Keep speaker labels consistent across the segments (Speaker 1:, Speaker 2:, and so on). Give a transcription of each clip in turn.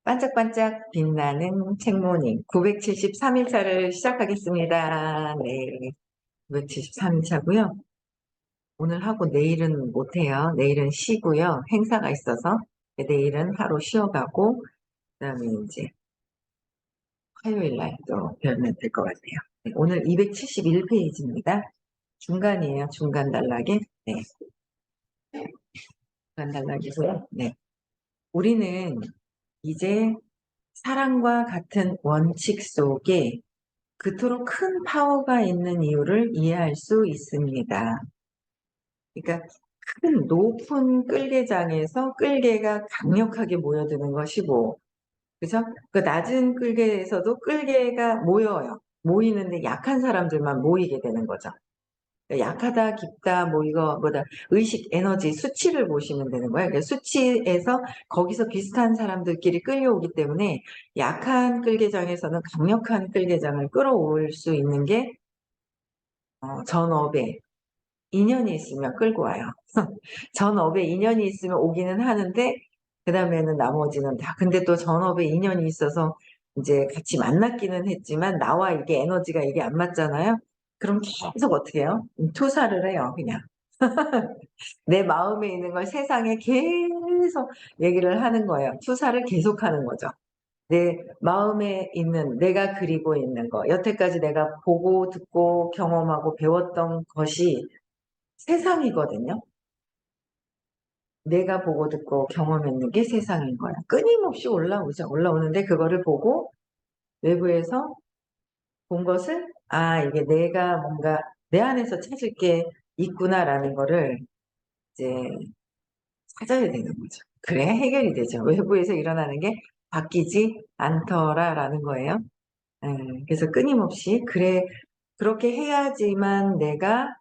Speaker 1: 반짝반짝 빛나는 책모닝 973일차를 시작하겠습니다. 네, 973일차고요. 오늘 하고 내일은 못해요. 내일은 쉬고요. 행사가 있어서 내일은 하루 쉬어가고 그다음에 이제 화요일 날 또 배우면 될 것 같아요. 네, 오늘 271페이지입니다. 중간이에요. 중간 단락에. 네, 중간 단락이고요. 네, 우리는 이제 사랑과 같은 원칙 속에 그토록 큰 파워가 있는 이유를 이해할 수 있습니다. 그러니까 큰 높은 끌개장에서 끌개가 강력하게 모여드는 것이고, 그죠? 그 낮은 끌개에서도 끌개가 모여요. 모이는데 약한 사람들만 모이게 되는 거죠. 약하다, 깊다, 뭐 이거 뭐다 의식, 에너지, 수치를 보시면 되는 거예요. 그러니까 수치에서 거기서 비슷한 사람들끼리 끌려오기 때문에 약한 끌개장에서는 강력한 끌개장을 끌어올 수 있는 게 전업에 인연이 있으면 끌고 와요. 전업에 인연이 있으면 오기는 하는데 그 다음에는 나머지는 다. 근데 또 전업에 인연이 있어서 이제 같이 만났기는 했지만 나와 이게 에너지가 이게 안 맞잖아요. 그럼 계속 어떻게 해요? 투사를 해요, 그냥. 내 마음에 있는 걸 세상에 계속 얘기를 하는 거예요. 투사를 계속 하는 거죠. 내 마음에 있는, 내가 그리고 있는 거, 여태까지 내가 보고 듣고 경험하고 배웠던 것이 세상이거든요. 내가 보고 듣고 경험했는 게 세상인 거야. 끊임없이 올라오죠. 올라오는데 그거를 보고 외부에서 본 것을, 아, 이게 내가 뭔가 내 안에서 찾을 게 있구나라는 거를 이제 찾아야 되는 거죠. 그래야 해결이 되죠. 외부에서 일어나는 게 바뀌지 않더라라는 거예요. 그래서 끊임없이 그래, 그렇게 해야지만 내가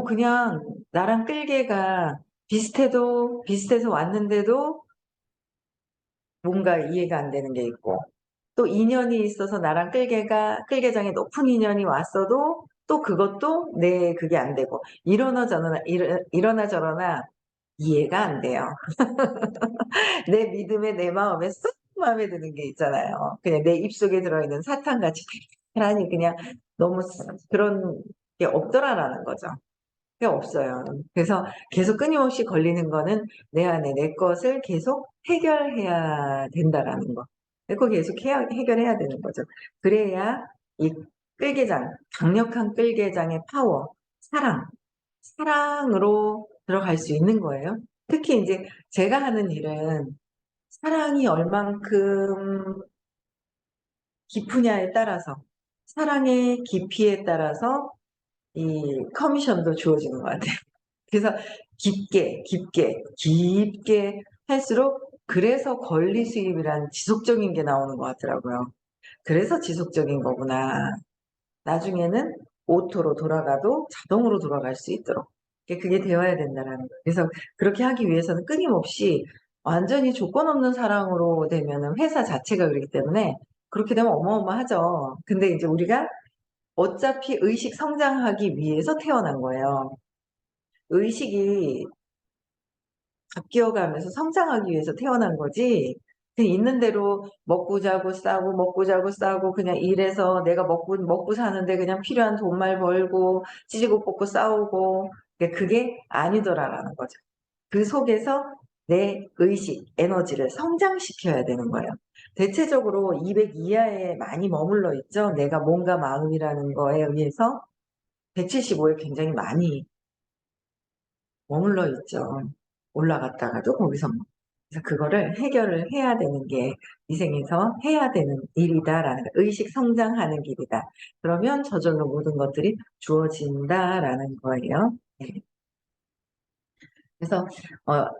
Speaker 1: 그냥 나랑 끌개가 비슷해서 왔는데도 뭔가 이해가 안 되는 게 있고, 또 인연이 있어서 나랑 끌개장에 높은 인연이 왔어도 또 그것도 내 그게 안 되고, 이러나 저러나 이해가 안 돼요. 내 믿음에 내 마음에 쏙 마음에 드는 게 있잖아요. 그냥 내 입속에 들어있는 사탕같이 달달하니 그냥 너무 그런 게 없더라라는 거죠. 그게 없어요. 그래서 계속 끊임없이 걸리는 거는 내 안에 내 것을 계속 해결해야 된다라는 거. 그거 계속 해결해야 되는 거죠. 그래야 이 강력한 끌개장의 파워, 사랑으로 들어갈 수 있는 거예요. 특히 이제 제가 하는 일은 사랑이 얼만큼 깊으냐에 따라서, 사랑의 깊이에 따라서 이 커미션도 주어지는 것 같아요. 그래서 깊게 할수록 그래서 권리 수입이란 지속적인 게 나오는 것 같더라고요. 그래서 지속적인 거구나. 나중에는 오토로 돌아가도 자동으로 돌아갈 수 있도록. 그게 되어야 된다는 거예요. 그래서 그렇게 하기 위해서는 끊임없이 완전히 조건 없는 사랑으로 되면은 회사 자체가 그렇기 때문에 그렇게 되면 어마어마하죠. 근데 이제 우리가 어차피 의식 성장하기 위해서 태어난 거예요. 의식이 바뀌어가면서 성장하기 위해서 태어난 거지. 그냥 있는 대로 먹고 자고 싸고 그냥 일해서 내가 먹고 사는데 그냥 필요한 돈만 벌고 찌지고 뽑고 싸우고 그게 아니더라라는 거죠. 그 속에서 내 의식, 에너지를 성장시켜야 되는 거예요. 대체적으로 200 이하에 많이 머물러 있죠. 내가 몸과 마음이라는 거에 의해서 175에 굉장히 많이 머물러 있죠. 올라갔다가도 거기서 그래서 그거를 해결을 해야 되는 게 이 생에서 해야 되는 일이다라는 거, 의식 성장하는 길이다. 그러면 저절로 모든 것들이 주어진다라는 거예요. 네. 그래서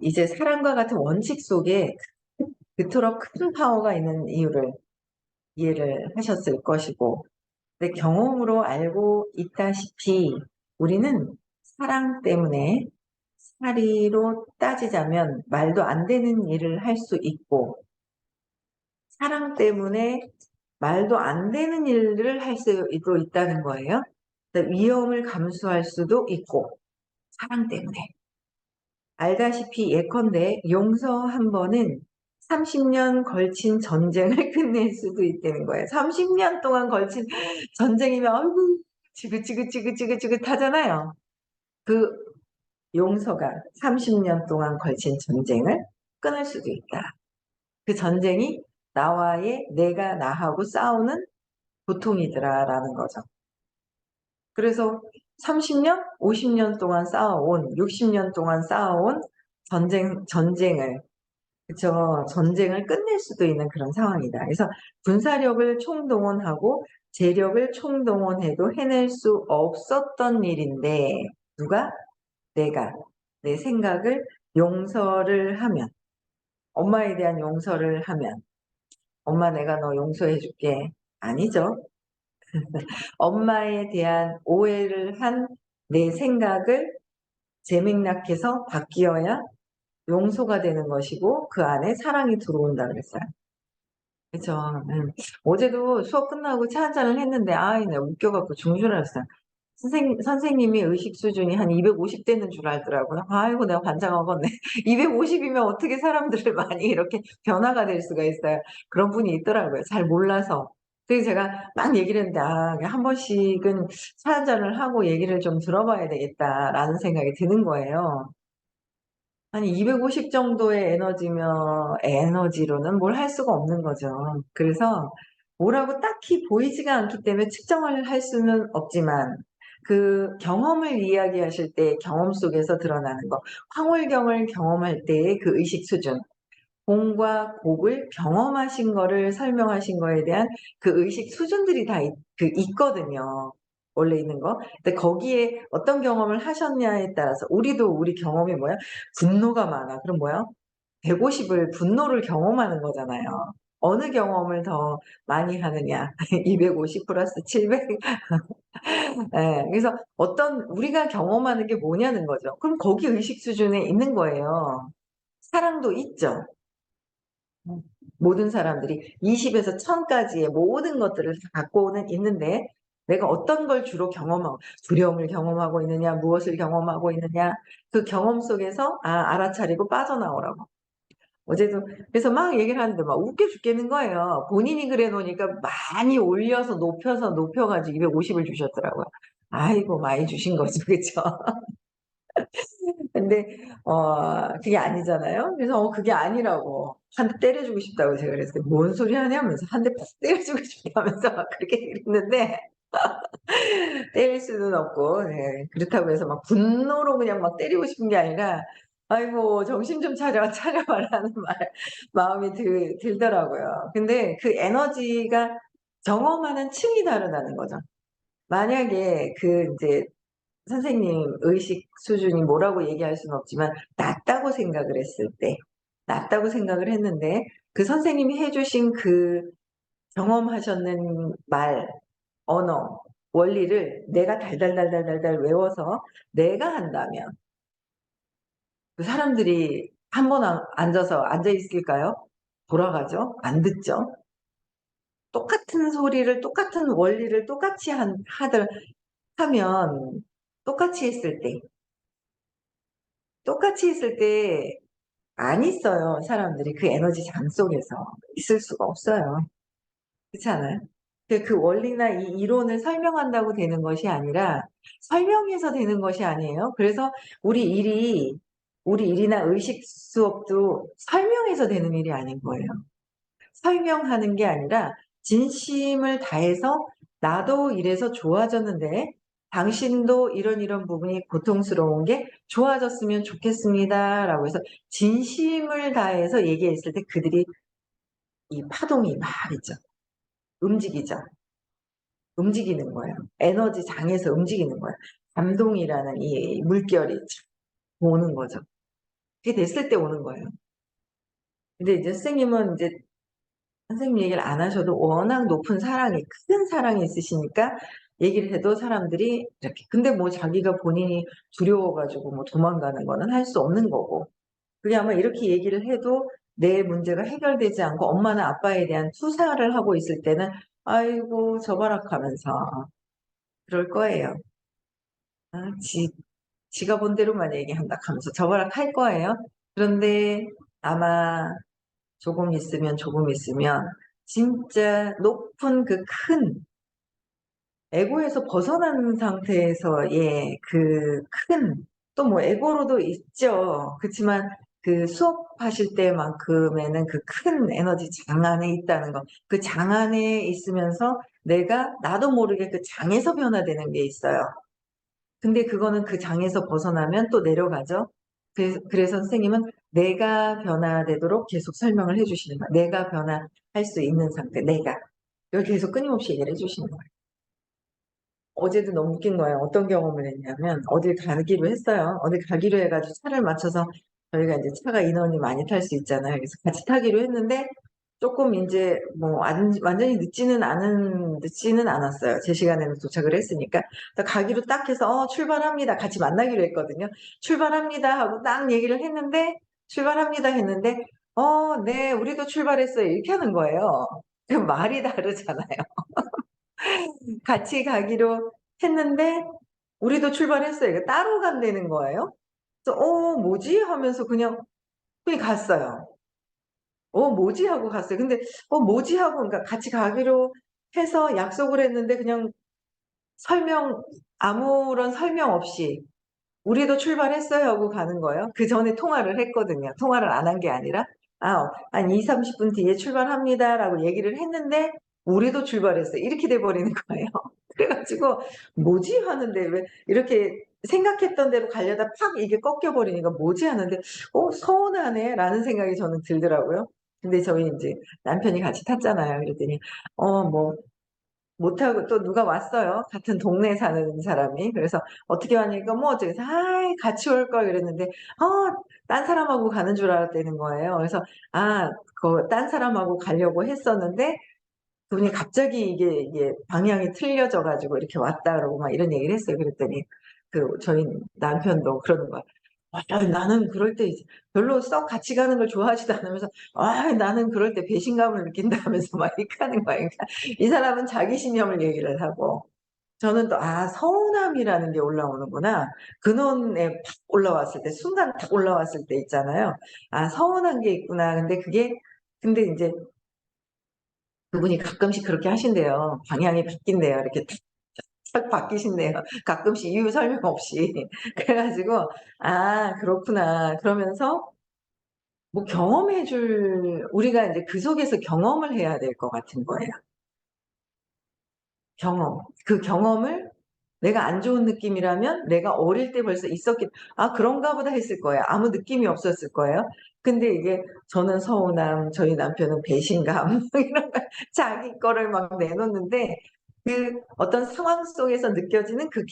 Speaker 1: 이제 사랑과 같은 원칙 속에 그토록 큰 파워가 있는 이유를 이해를 하셨을 것이고, 근데 경험으로 알고 있다시피 우리는 사랑 때문에 사리로 따지자면 말도 안 되는 일을 할 수 있고, 사랑 때문에 말도 안 되는 일을 할 수도 있다는 거예요. 위험을 감수할 수도 있고, 사랑 때문에. 알다시피 예컨대 용서 한 번은 30년 걸친 전쟁을 끝낼 수도 있다는 거예요. 30년 동안 걸친 전쟁이면 아이고 지긋지긋하잖아요. 그 용서가 30년 동안 걸친 전쟁을 끊을 수도 있다. 그 전쟁이 내가 나하고 싸우는 고통이더라라는 거죠. 그래서 30년, 50년 동안 쌓아온, 60년 동안 쌓아온 전쟁을, 그쵸. 전쟁을 끝낼 수도 있는 그런 상황이다. 그래서 군사력을 총동원하고 재력을 총동원해도 해낼 수 없었던 일인데, 누가? 내가, 내 생각을 용서를 하면, 엄마에 대한 용서를 하면, 엄마 내가 너 용서해줄게. 아니죠. 엄마에 대한 오해를 한 내 생각을 재맥락해서 바뀌어야 용서가 되는 것이고 그 안에 사랑이 들어온다 그랬어요. 그죠. 어제도 수업 끝나고 차 한잔을 했는데 내가 웃겨갖고 중준을 했어요. 선생님이 의식 수준이 한 250 되는 줄 알더라고요. 아이고 내가 반장하겠네. 250이면 어떻게 사람들을 많이 이렇게 변화가 될 수가 있어요. 그런 분이 있더라고요. 잘 몰라서. 그래서 제가 막 얘기를 했는데 한 번씩은 차 한잔을 하고 얘기를 좀 들어봐야 되겠다라는 생각이 드는 거예요. 아니 250 정도의 에너지로는 뭘 할 수가 없는 거죠. 그래서 뭐라고 딱히 보이지가 않기 때문에 측정을 할 수는 없지만 그 경험을 이야기하실 때 경험 속에서 드러나는 거, 황홀경을 경험할 때의 그 의식 수준, 공과 곡을 경험하신 거를 설명하신 거에 대한 그 의식 수준들이 다 있거든요. 원래 있는 거. 근데 거기에 어떤 경험을 하셨냐에 따라서 우리 경험이 뭐야? 분노가 많아. 그럼 뭐야? 150을 분노를 경험하는 거잖아요. 어느 경험을 더 많이 하느냐? 250 플러스 700. 예. 그래서 우리가 경험하는 게 뭐냐는 거죠. 그럼 거기 의식 수준에 있는 거예요. 사랑도 있죠. 모든 사람들이 20에서 1000까지의 모든 것들을 다 갖고는 있는데 내가 어떤 걸 주로 경험하고 두려움을 경험하고 있느냐 무엇을 경험하고 있느냐 그 경험 속에서 알아차리고 빠져나오라고. 어제도 그래서 막 얘기를 하는데 막 웃겨 죽겠는 거예요. 본인이 그래 놓으니까 많이 올려서 높여가지고 250을 주셨더라고요. 아이고 많이 주신 거죠. 그쵸? 근데 그게 아니잖아요. 그래서 그게 아니라고 한 대 때려주고 싶다고 제가 그랬어요. 뭔 소리 하냐면서 한 대 팍 때려주고 싶다면서 막 그렇게 그랬는데 때릴 수는 없고 그렇다고 해서 막 분노로 그냥 막 때리고 싶은 게 아니라 아이고 정신 좀 차려봐라는 마음이 들더라고요. 근데 그 에너지가 경험하는 층이 다르다는 거죠. 만약에 이제 선생님 의식 수준이 뭐라고 얘기할 수는 없지만 낮다고 생각을 했는데 그 선생님이 해 주신 그 경험하셨는 언어, 원리를 내가 달달달달달달 외워서 내가 한다면 그 사람들이 한 번 앉아 있을까요? 돌아가죠. 안 듣죠. 똑같은 소리를 똑같은 원리를 똑같이 하면 똑같이 했을 때 안 있어요, 사람들이. 그 에너지 장 속에서. 있을 수가 없어요. 그렇지 않아요? 그 원리나 이 이론을 설명한다고 되는 것이 아니라 설명해서 되는 것이 아니에요. 그래서 우리 일이나 의식 수업도 설명해서 되는 일이 아닌 거예요. 설명하는 게 아니라 진심을 다해서 나도 이래서 좋아졌는데 당신도 이런 부분이 고통스러운 게 좋아졌으면 좋겠습니다라고 해서 진심을 다해서 얘기했을 때 그들이 이 파동이 막 있죠. 움직이죠. 움직이는 거예요. 에너지 장에서 움직이는 거예요. 감동이라는 이 물결이 오는 거죠. 그게 됐을 때 오는 거예요. 근데 이제 선생님은 이제 선생님 얘기를 안 하셔도 워낙 큰 사랑이 있으시니까 얘기를 해도 사람들이 이렇게. 근데 뭐 자기가 본인이 두려워가지고 뭐 도망가는 거는 할 수 없는 거고. 그게 아마 이렇게 얘기를 해도 내 문제가 해결되지 않고 엄마나 아빠에 대한 투사를 하고 있을 때는 아이고 저바락하면서 그럴 거예요. 아, 지가 본 대로만 얘기한다 하면서 저바락할 거예요. 그런데 아마 조금 있으면 진짜 높은 그 큰 에고에서 벗어난 상태에서의 그 큰, 또 뭐 에고로도 있죠. 그렇지만 그 수업하실 때만큼에는 그 큰 에너지 장 안에 있다는 거. 그 장 안에 있으면서 내가 나도 모르게 그 장에서 변화되는 게 있어요. 근데 그거는 그 장에서 벗어나면 또 내려가죠. 그래서 선생님은 내가 변화되도록 계속 설명을 해주시는 거예요. 내가 변화할 수 있는 상태, 내가. 이걸 계속 끊임없이 얘기를 해주시는 거예요. 어제도 너무 웃긴 거예요. 어떤 경험을 했냐면, 어딜 가기로 했어요. 어딜 가기로 해가지고 차를 맞춰서 저희가 이제 차가 인원이 많이 탈 수 있잖아요. 그래서 같이 타기로 했는데, 조금 이제 뭐 완전히 늦지는 않았어요. 제 시간에는 도착을 했으니까. 그래서 가기로 딱 해서, 출발합니다. 같이 만나기로 했거든요. 출발합니다 하고 딱 얘기를 했는데, 출발합니다 했는데, 네, 우리도 출발했어요. 이렇게 하는 거예요. 말이 다르잖아요. 같이 가기로 했는데 우리도 출발했어요. 이거 따로 간다는 거예요. 그래서 뭐지? 하면서 그냥 갔어요. 뭐지? 하고 갔어요. 근데 뭐지? 하고 그러니까 같이 가기로 해서 약속을 했는데 그냥 아무런 설명 없이 우리도 출발했어요 하고 가는 거예요. 그 전에 통화를 했거든요. 통화를 안 한 게 아니라 한 2, 30분 뒤에 출발합니다라고 얘기를 했는데 우리도 출발했어요. 이렇게 돼 버리는 거예요. 그래가지고 뭐지 하는데 왜 이렇게 생각했던 대로 가려다 팍 이게 꺾여 버리니까 뭐지 하는데 서운하네라는 생각이 저는 들더라고요. 근데 저희 이제 남편이 같이 탔잖아요. 그랬더니 뭐 못하고 또 누가 왔어요. 같은 동네에 사는 사람이. 그래서 어떻게 왔냐니까 뭐 어쩌겠어. 아이, 같이 올 걸 그랬는데, 딴 사람하고 가는 줄 알았다는 거예요. 그래서, 딴 사람하고 가려고 했었는데, 그분이 갑자기 이게 방향이 틀려져가지고 이렇게 왔다 그러고 막 이런 얘기를 했어요. 그랬더니, 저희 남편도 그러는 거야. 나는 그럴 때 별로 썩 같이 가는 걸 좋아하지도 않으면서, 나는 그럴 때 배신감을 느낀다면서 막 이렇게 하는 거야. 그러니까 이 사람은 자기 신념을 얘기를 하고, 저는 또, 서운함이라는 게 올라오는구나. 근원에 팍 올라왔을 때, 순간 탁 올라왔을 때 있잖아요. 서운한 게 있구나. 근데 이제 그분이 가끔씩 그렇게 하신대요. 방향이 바뀐대요. 이렇게 탁 바뀌신대요. 가끔씩 이유 설명 없이. 그래가지고, 그렇구나. 그러면서 뭐 우리가 이제 그 속에서 경험을 해야 될 것 같은 거예요. 경험. 그 경험을 내가 안 좋은 느낌이라면 내가 어릴 때 벌써 그런가 보다 했을 거예요. 아무 느낌이 없었을 거예요. 근데 이게 저는 서운함, 저희 남편은 배신감, 이런 거 자기 거를 막 내놓는데 그 어떤 상황 속에서 느껴지는 그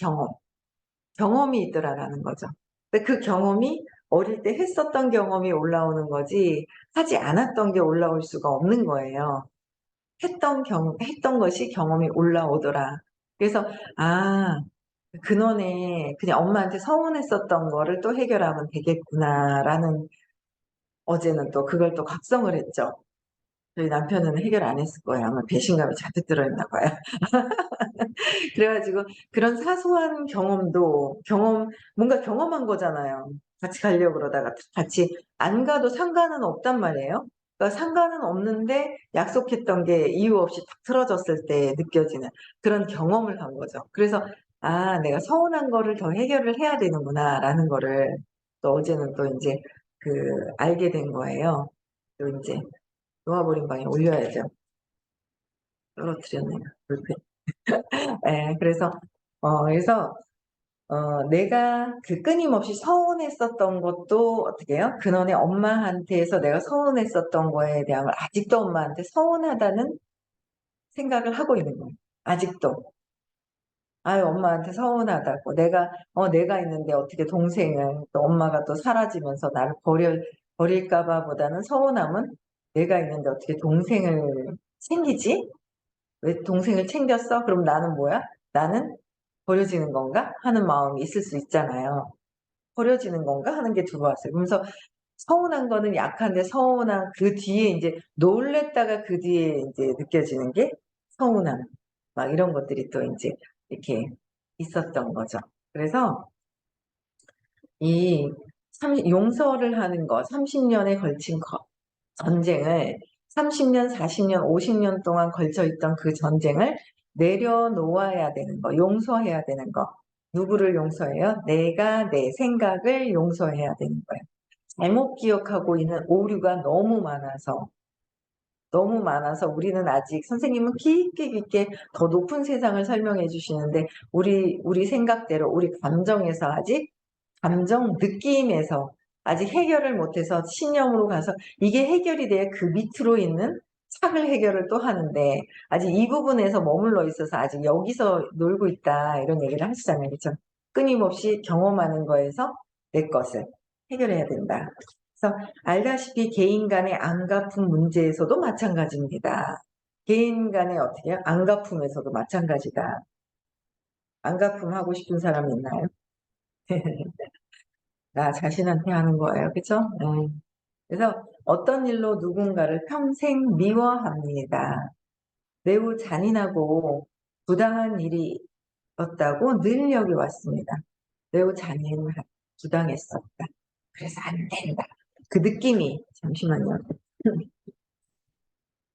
Speaker 1: 경험이 있더라라는 거죠. 근데 그 경험이 어릴 때 했었던 경험이 올라오는 거지 하지 않았던 게 올라올 수가 없는 거예요. 했던 것이 경험이 올라오더라. 그래서, 근원에 그냥 엄마한테 서운했었던 거를 또 해결하면 되겠구나라는 어제는 또 그걸 또 각성을 했죠. 저희 남편은 해결 안 했을 거예요. 아마 배신감이 잔뜩 들어있나 봐요. 그래가지고 그런 사소한 뭔가 경험한 거잖아요. 같이 가려고 그러다가 같이 안 가도 상관은 없단 말이에요. 그러니까 상관은 없는데 약속했던 게 이유 없이 탁 틀어졌을 때 느껴지는 그런 경험을 한 거죠. 그래서 내가 서운한 거를 더 해결을 해야 되는구나라는 거를 또 어제는 또 이제 알게 된 거예요. 또 이제 놓아버린 방에 올려야죠. 떨어뜨렸네요. 불펜. 예, 그래서 내가 끊임없이 서운했었던 것도 어떻게 해요? 근원의 엄마한테서 내가 서운했었던 거에 대한 아직도 엄마한테 서운하다는 생각을 하고 있는 거예요. 아직도. 아유, 엄마한테 서운하다고. 내가 있는데 어떻게 동생은 또 엄마가 또 사라지면서 나를 버릴까봐 보다는 서운함은 내가 있는데 어떻게 동생을 챙기지? 왜 동생을 챙겼어? 그럼 나는 뭐야? 나는 버려지는 건가? 하는 마음이 있을 수 있잖아요. 버려지는 건가? 하는 게 들어왔어요. 그러면서 서운한 거는 약한데 서운한 그 뒤에 이제 놀랬다가 그 뒤에 이제 느껴지는 게 서운함. 막 이런 것들이 또 이제 이렇게 있었던 거죠. 그래서 이 용서를 하는 거, 30년에 걸친 거, 전쟁을 30년, 40년, 50년 동안 걸쳐 있던 그 전쟁을 내려놓아야 되는 거, 용서해야 되는 거. 누구를 용서해요? 내가 내 생각을 용서해야 되는 거예요. 잘못 기억하고 있는 오류가 너무 많아서 우리는 아직 선생님은 깊게 깊게 더 높은 세상을 설명해 주시는데 우리 생각대로 우리 감정에서 아직 감정 느낌에서 아직 해결을 못해서 신념으로 가서 이게 해결이 돼야 그 밑으로 있는 착을 해결을 또 하는데 아직 이 부분에서 머물러 있어서 아직 여기서 놀고 있다 이런 얘기를 하시잖아요. 그렇죠? 끊임없이 경험하는 거에서 내 것을 해결해야 된다. 그래서 알다시피 개인 간의 안갚음 문제에서도 마찬가지입니다. 개인 간의 어떻게 해요? 안갚음에서도 마찬가지다. 안갚음 하고 싶은 사람 있나요? 나 자신한테 하는 거예요. 그죠? 그래서 어떤 일로 누군가를 평생 미워합니다. 매우 잔인하고 부당한 일이었다고 늘 여겨왔습니다. 매우 잔인하고 부당했었다. 그래서 안 된다. 그 느낌이 잠시만요.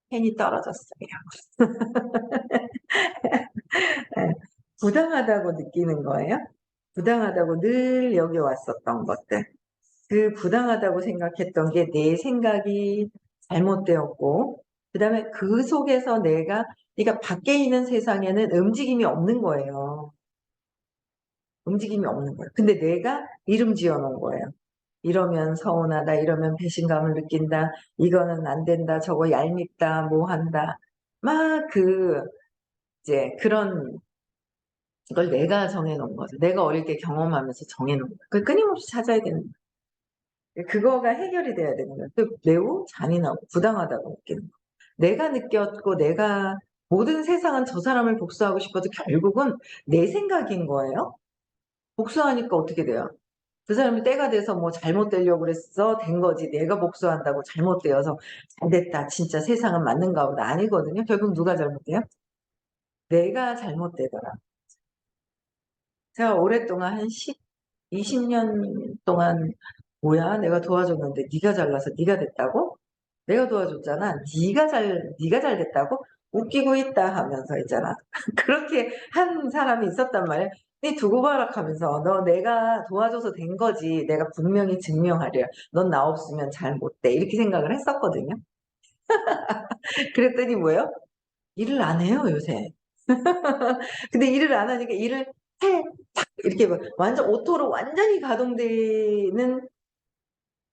Speaker 1: 펜이 떨어졌어요. 네, 부당하다고 느끼는 거예요. 부당하다고 늘 여겨왔었던 것들. 그 부당하다고 생각했던 게 내 생각이 잘못되었고, 그 다음에 그 속에서 그러니까 밖에 있는 세상에는 움직임이 없는 거예요. 움직임이 없는 거예요. 근데 내가 이름 지어 놓은 거예요. 이러면 서운하다, 이러면 배신감을 느낀다, 이거는 안 된다, 저거 얄밉다, 뭐 한다. 막 이제 그런 걸 내가 정해놓은 거죠. 내가 어릴 때 경험하면서 정해놓은 거예요. 그걸 끊임없이 찾아야 되는 거예요. 그거가 해결이 돼야 되는 거예요. 매우 잔인하고 부당하다고 느끼는 거예요. 내가 느꼈고 모든 세상은 저 사람을 복수하고 싶어도 결국은 내 생각인 거예요. 복수하니까 어떻게 돼요? 그 사람이 때가 돼서 뭐 잘못되려고 그랬어 된 거지 내가 복수한다고 잘못되어서 잘됐다 진짜 세상은 맞는가 보다 아니거든요. 결국 누가 잘못돼요? 내가 잘못되더라. 제가 오랫동안 한 20년 동안 뭐야 내가 도와줬는데 네가 잘나서 네가 됐다고? 내가 도와줬잖아. 네가 잘 됐다고? 웃기고 있다 하면서 있잖아. 그렇게 한 사람이 있었단 말이야. 네 두고 봐라 하면서 너 내가 도와줘서 된 거지. 내가 분명히 증명하려. 넌 나 없으면 잘 못 돼. 이렇게 생각을 했었거든요. 그랬더니 뭐예요? 일을 안 해요, 요새. 근데 일을 안 하니까 일을 해. 탁 이렇게 뭐 완전 오토로 완전히 가동되는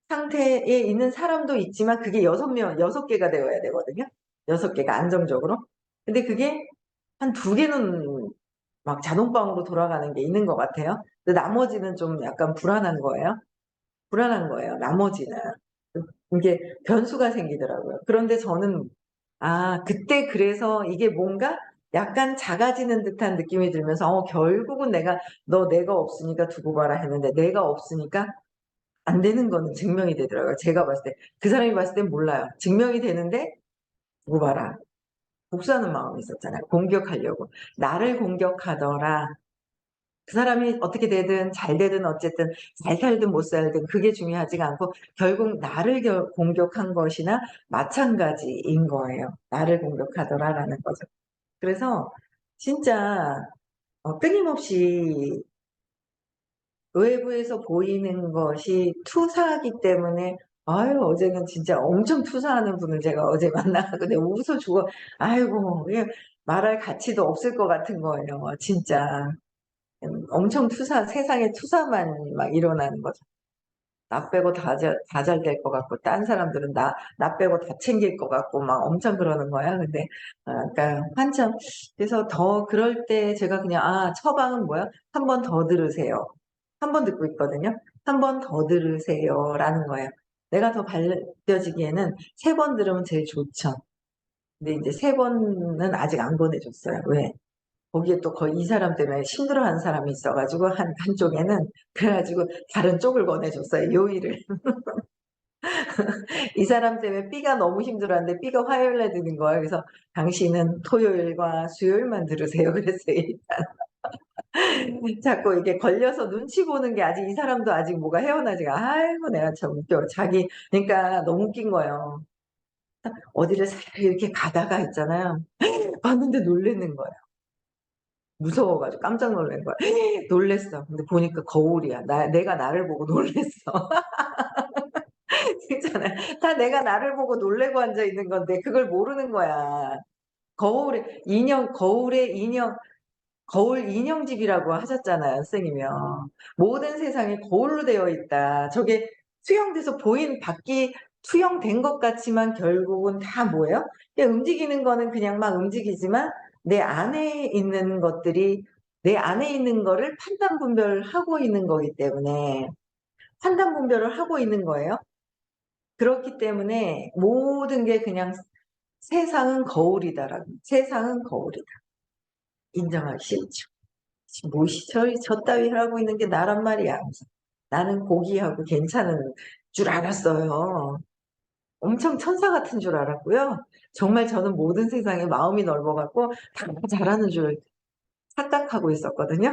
Speaker 1: 상태에 있는 사람도 있지만 그게 6개가 되어야 되거든요. 6개가 안정적으로. 근데 그게 한 2개는 막 자동방으로 돌아가는 게 있는 것 같아요. 근데 나머지는 좀 약간 불안한 거예요. 불안한 거예요. 나머지는. 이게 변수가 생기더라고요. 그런데 저는 그때 그래서 이게 뭔가 약간 작아지는 듯한 느낌이 들면서 결국은 내가 없으니까 두고 봐라 했는데 내가 없으니까 안 되는 거는 증명이 되더라고요. 제가 봤을 때. 그 사람이 봤을 땐 몰라요. 증명이 되는데 두고 봐라. 복수하는 마음이 있었잖아요. 공격하려고. 나를 공격하더라. 그 사람이 어떻게 되든 잘 되든 어쨌든 잘 살든 못 살든 그게 중요하지가 않고 결국 나를 공격한 것이나 마찬가지인 거예요. 나를 공격하더라라는 거죠. 그래서 진짜 끊임없이 외부에서 보이는 것이 투사하기 때문에 아유 어제는 진짜 엄청 투사하는 분을 제가 어제 만나고 내가 웃어 죽어 아이고 말할 가치도 없을 것 같은 거예요. 진짜 엄청 세상에 투사만 막 일어나는 거죠. 나 빼고 다 잘 될 것 같고 딴 사람들은 나 빼고 다 챙길 것 같고 막 엄청 그러는 거야. 근데 그러니까 한참 그래서 더 그럴 때 제가 그냥 처방은 뭐야? 한 번 더 들으세요. 한 번 듣고 있거든요. 한 번 더 들으세요라는 거예요. 내가 더 밝혀지기에는 3번 들으면 제일 좋죠. 근데 이제 3번은 아직 안 보내줬어요. 왜? 거기에 또 거의 이 사람 때문에 힘들어하는 사람이 있어가지고 한쪽에는 그래가지고 다른 쪽을 권해줬어요. 요일을. 이 사람 때문에 B가 너무 힘들어하는데 B가 화요일에 드는 거예요. 그래서 당신은 토요일과 수요일만 들으세요. 그랬어요. 일단. 자꾸 이게 걸려서 눈치 보는 게 아직 이 사람도 아직 뭐가 헤어나지가 아이고 내가 참 웃겨. 그러니까 너무 웃긴 거예요. 딱 어디를 싹 이렇게 가다가 있잖아요. 봤는데 놀라는 거야. 무서워 가지고 깜짝 놀란 거야. 놀랐어. 근데 보니까 거울이야. 내가 나를 보고 놀랐어. 그렇잖아요. 다 내가 나를 보고 놀라고 앉아 있는 건데 그걸 모르는 거야. 거울에 인형 거울에 인형 거울 인형집이라고 하셨잖아요, 선생님이요. 모든 세상이 거울로 되어 있다. 저게 투영돼서 밖이 투영된 것 같지만 결국은 다 뭐예요? 그냥 움직이는 거는 그냥 막 움직이지만 내 안에 있는 것들이 내 안에 있는 거를 판단 분별하고 있는 거기 때문에 판단 분별을 하고 있는 거예요. 그렇기 때문에 모든 게 그냥 세상은 거울이다라고. 세상은 거울이다. 인정하기 싫죠. 뭐시 저 따위 하고 있는 게 나란 말이야. 나는 고귀하고 괜찮은 줄 알았어요. 엄청 천사 같은 줄 알았고요. 정말 저는 모든 세상에 마음이 넓어 갖고 다 잘하는 줄 착각하고 있었거든요.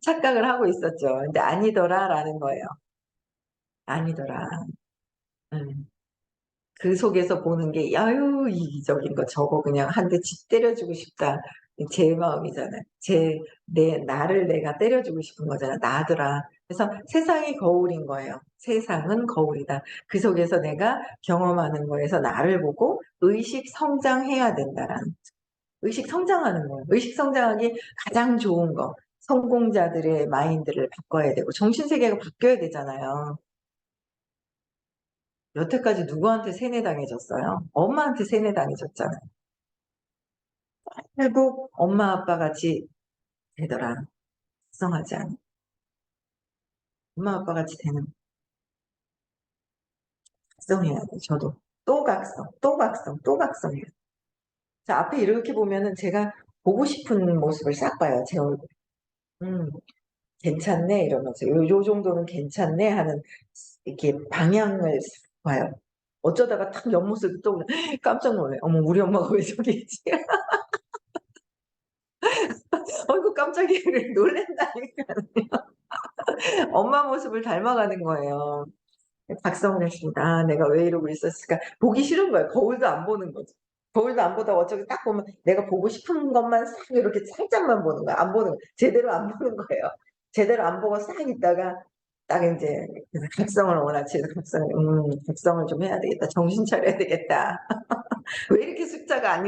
Speaker 1: 착각을 하고 있었죠. 근데 아니더라라는 거예요. 아니더라. 음. 그 속에서 보는 게 야유 이기적인 거 저거 그냥 한 대 집 때려주고 싶다. 제 마음이잖아요. 내 나를 내가 때려주고 싶은 거잖아. 나더라. 그래서 세상이 거울인 거예요. 세상은 거울이다. 그 속에서 내가 경험하는 거에서 나를 보고 의식 성장해야 된다라는. 의식 성장하는 거예요. 의식 성장하기 가장 좋은 거. 성공자들의 마인드를 바꿔야 되고 정신세계가 바뀌어야 되잖아요. 여태까지 누구한테 세뇌당해줬어요? 엄마한테 세뇌당해줬잖아요. 결국 엄마 아빠 같이 되더라. 각성하지 않아. 엄마 아빠 같이 되는 각성해야 돼. 저도 또 각성, 또 각성, 또 각성해요. 자 앞에 이렇게 보면은 제가 보고 싶은 모습을 싹 봐요. 제 얼굴. 음, 괜찮네 이러면서 요 정도는 괜찮네 하는 이렇게 방향을 싹 봐요. 어쩌다가 탁 옆모습이 또 깜짝 놀래. 어머 우리 엄마가 왜 저기 있지? 어이구 깜짝이야 놀랜다니까. 엄마 모습을 닮아가는 거예요. 각성을 했습니다. '아 내가 왜 이러고 있었을까.' 보기 싫은 거예요. 거울도 안 보는 거죠. 거울도 안 보다가 어쩌고 딱 보면 내가 보고 싶은 것만 싹 이렇게 살짝만 보는 거야. 안 보는 거야. 제대로 안 보는 거예요. 제대로 안 보고 싹 있다가 딱 인제 그래서 각성을 원하지 각성을 '각성을 좀 해야 되겠다. 정신 차려야 되겠다. 왜 이렇게 숫자가 안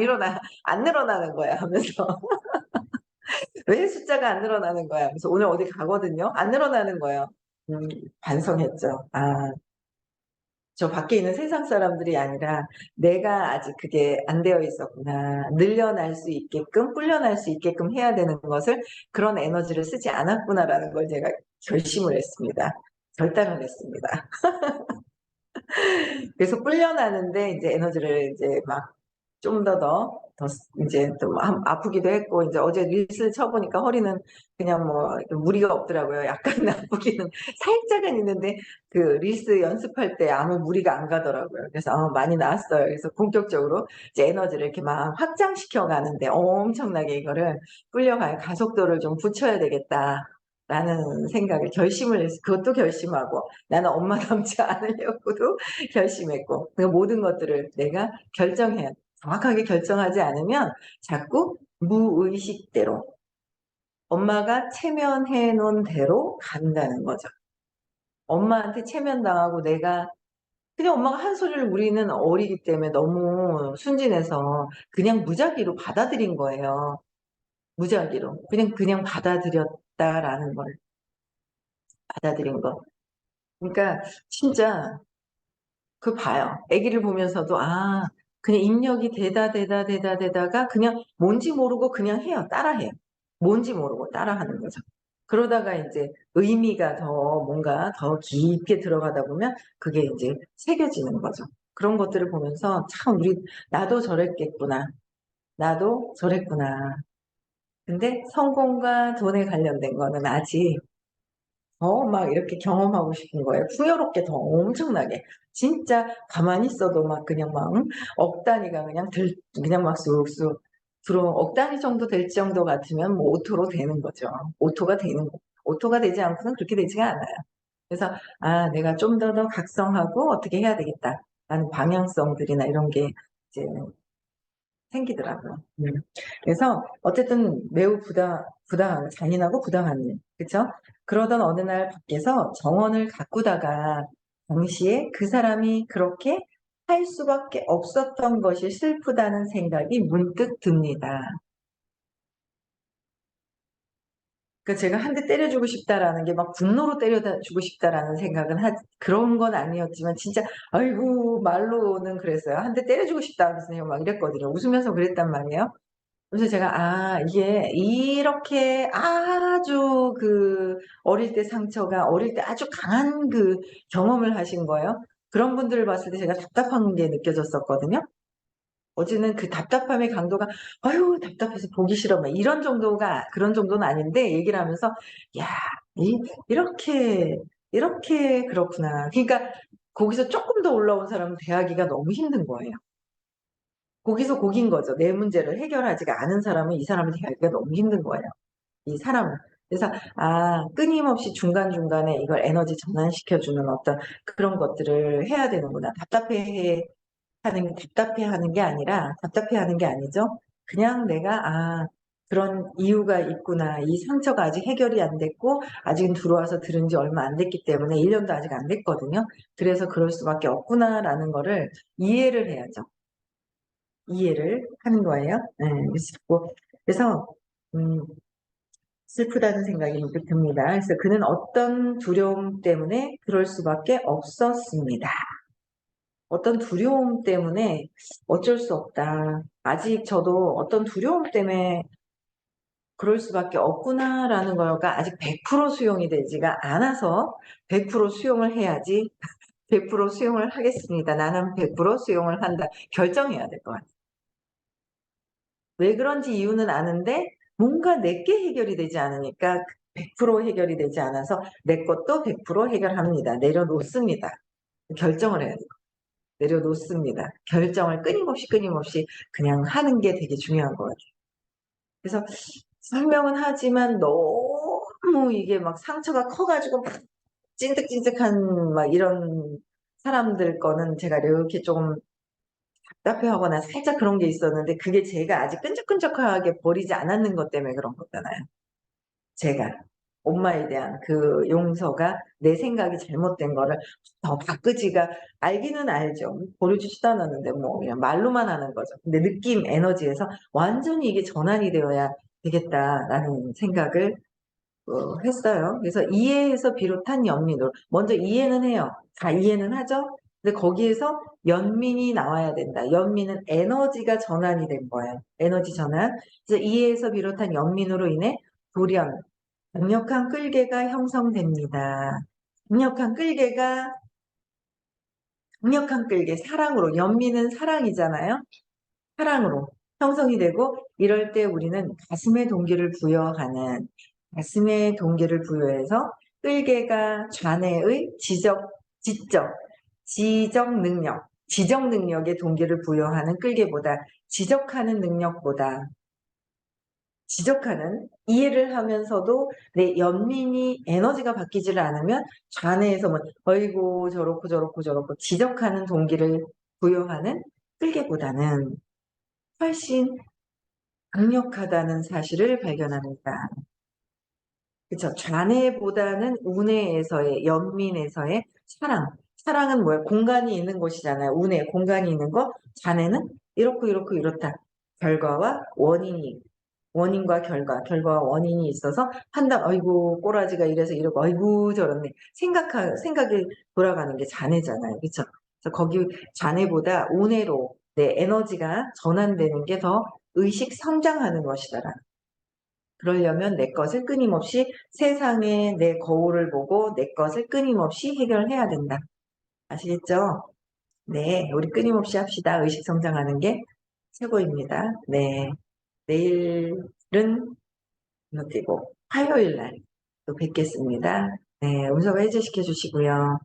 Speaker 1: 늘어나는 거야.' 하면서 '왜 숫자가 안 늘어나는 거야.' 하면서 오늘 어디 가거든요. 안 늘어나는 거예요. 음 반성했죠. '아 저 밖에 있는 세상 사람들이 아니라 내가 아직 그게 안 되어 있었구나. 늘려날 수 있게끔 불려날 수 있게끔 해야 되는 것을 그런 에너지를 쓰지 않았구나.'라는 걸 제가 결심을 했습니다. 결단을 했습니다. 그래서 불려나는데 인제 에너지를 이제 막 좀 더 인제 좀 아프기도 했고 인제 어제 릴스를 쳐 보니까 허리는 그냥 뭐 무리가 없더라고요. 약간은 아프기는 살짝은 있는데 그 릴스 연습할 때 아무 무리가 안 가더라고요. 그래서 많이 나았어요. 그래서 본격적으로 이제 에너지를 이렇게 막 확장시켜 가는데 엄청나게 이거를 불려갈 가속도를 좀 붙여야 되겠다라는 생각을 결심을 해서 그것도 결심하고 나는 엄마 닮지 않으려고도 결심했고 그 모든 것들을 내가 결정해야 돼. 정확하게 결정하지 않으면 자꾸 무의식대로 엄마가 체면해 놓은 대로 간다는 거죠. 엄마한테 체면당하고 내가 그냥 엄마가 한 소리를 우리는 어리기 때문에 너무 순진해서 그냥 무작위로 받아들인 거예요. 무작위로. 그냥 받아들였다라는 걸 받아들인 거. 그러니까 진짜 봐요. 아기를 보면서도 그냥 입력이 되다가 그냥 뭔지 모르고 그냥 해요. 따라해요. 뭔지 모르고 따라하는 거죠. 그러다가 인제 의미가 더 뭔가 더 깊게 들어가다 보면 그게 인제 새겨지는 거죠. 그런 것들을 보면서 참 '나도 저랬겠구나. 나도 저랬구나.' 근데 성공과 돈에 관련된 거는 아직 막 이렇게 경험하고 싶은 거예요. 풍요롭게 더 엄청나게. 진짜 가만히 있어도 막 그냥 막 억 단위가 그냥 막 쑥쑥 억 단위 정도 될 정도 같으면 뭐 오토로 되는 거죠. 오토가 되는 거. 오토가 되지 않고는 그렇게 되지가 않아요. 그래서 '아 내가 좀 더 각성하고 어떻게 해야 되겠다.' 하는 방향성들이나 이런 게 이제 생기더라고요. 그래서 어쨌든 매우 부당한 잔인하고 부당한 일. 그쵸? 그러던 어느 날 밖에서 정원을 가꾸다가 동시에 그 사람이 그렇게 할 수밖에 없었던 것이 슬프다는 생각이 문득 듭니다. 그 제가 한 대 때려주고 싶다라는 게 막 분노로 때려주고 싶다라는 생각은 그런 건 아니었지만 진짜 아이고 말로는 그랬어요. 한 대 때려주고 싶다 선생님 막 이랬거든요. 웃으면서 그랬단 말이에요. 그래서 제가 이게 이렇게 아주 그 어릴 때 상처가 어릴 때 아주 강한 그 경험을 하신 거예요. 그런 분들을 봤을 때 제가 답답한 게 느껴졌었거든요. 어제는 그 답답함의 강도가 "아유 답답해서 보기 싫어." 막 이런 정도가 그런 정도는 아닌데 얘기를 하면서 '야 이 이렇게 그렇구나.' 그러니까 거기서 쪼끔 더 올라온 사람은 대하기가 너무 힘든 거예요. 거기서 거긴 거죠. 내 문제를 해결하지가 않은 사람은 이 사람을 대하기가 너무 힘든 거예요, 이 사람을. 그래서 끊임없이 중간중간에 이걸 에너지 전환시켜 주는 어떤 그런 것들을 해야 되는구나. 답답해하는 게 아니라 답답해하는 게 아니죠. 그냥 내가 그런 이유가 있구나. 이 상처가 아직 해결이 안 됐고 아직은 들어와서 들은 지 얼마 안 됐기 때문에 1 년도 아직 안 됐거든요. 그래서 '그럴 수밖에 없구나.'라는 거를 이해를 해야죠. 이해를 하는 거예요. 예. 그래서 음 슬프다는 생각이 문득 듭니다. 그래서 그는 어떤 두려움 때문에 그럴 수밖에 없었습니다. 어떤 두려움 때문에 '어쩔 수 없다. 아직 저도 어떤 두려움 때문에 그럴 수밖에 없구나.'라는 거가 아직 100% 수용이 되지가 않아서 100% 수용을 해야지 100% 수용을 하겠습니다. '나는 100% 수용을 한다.' 결정해야 될 것 같아요. 왜 그런지 이유는 아는데 뭔가 내게 해결이 되지 않으니까 100% 해결이 되지 않아서 내 것도 100% 해결합니다. 내려놓습니다. 결정을 해야 돼요. 내려놓습니다. 결정을 끊임없이 그냥 하는 게 되게 중요한 것 같아요. 그래서 설명은 하지만 너무 이게 막 상처가 커 가지고 막 찐득찐득한 막 이런 사람들 거는 제가 이렇게 조금 답답해하거나 살짝 그런 게 있었는데 그게 제가 아직 끈적끈적하게 버리지 않았는 것 때문에 그런 거잖아요. 제가. 엄마에 대한 그 용서가 내 생각이 잘못된 거를 더 바꾸지가 알기는 알죠. 버려주지도 않았는데 뭐 그냥 말로만 하는 거죠. 근데 느낌, 에너지에서 '완전히 이게 전환이 되어야 되겠다.'라는 생각을 했어요. 그래서 이해에서 비롯한 연민으로 먼저 이해는 해요. 다 이해는 하죠. 근데 거기에서 연민이 나와야 된다. 연민은 에너지가 전환이 된 거예요. 에너지 전환. 그래서 이해에서 비롯한 연민으로 인해 돌연 강력한 끌개가 형성됩니다. 강력한 끌개가 강력한 끌개 사랑으로 연민은 사랑이잖아요. 사랑으로 형성이 되고 이럴 때 우리는 가슴의 동기를 부여해서 끌개가 좌뇌의 지적 능력에 동기를 부여하는 끌개보다 지적하는 능력보다 지적하는 이해를 하면서도 내 연민이 에너지가 바뀌지를 않으면 좌뇌에서 뭐 "어이구 저렇고 지적하는 동기를 부여하는 끌개보다는 훨씬 강력하다는 사실을 발견합니다. 그쵸. 좌뇌보다는 우뇌에서의 연민에서의 사랑은 뭐야? 공간이 있는 곳이잖아요. 우뇌 공간이 있는 거. 좌뇌는 이렇고 이렇다. 결과와 원인이 원인과 결과와 원인이 있어서 판단 '아이고 꼬라지가 이래서 이러고 아이고 저렇네.' 생각이 돌아가는 게 좌뇌잖아요. 그쵸? 그래서 거기 좌뇌보다 우뇌로 내 에너지가 전환되는 게 더 의식 성장하는 것이다라는 그러려면 내 것을 끊임없이 세상에 내 거울을 보고 내 것을 끊임없이 해결해야 된다. 아시겠죠? 네. 우리 끊임없이 합시다. 의식 성장하는 게 최고입니다. 네. 내일은 건너뛰고 화요일 날 또 뵙겠습니다. 네. 음성 해제시켜 주시고요.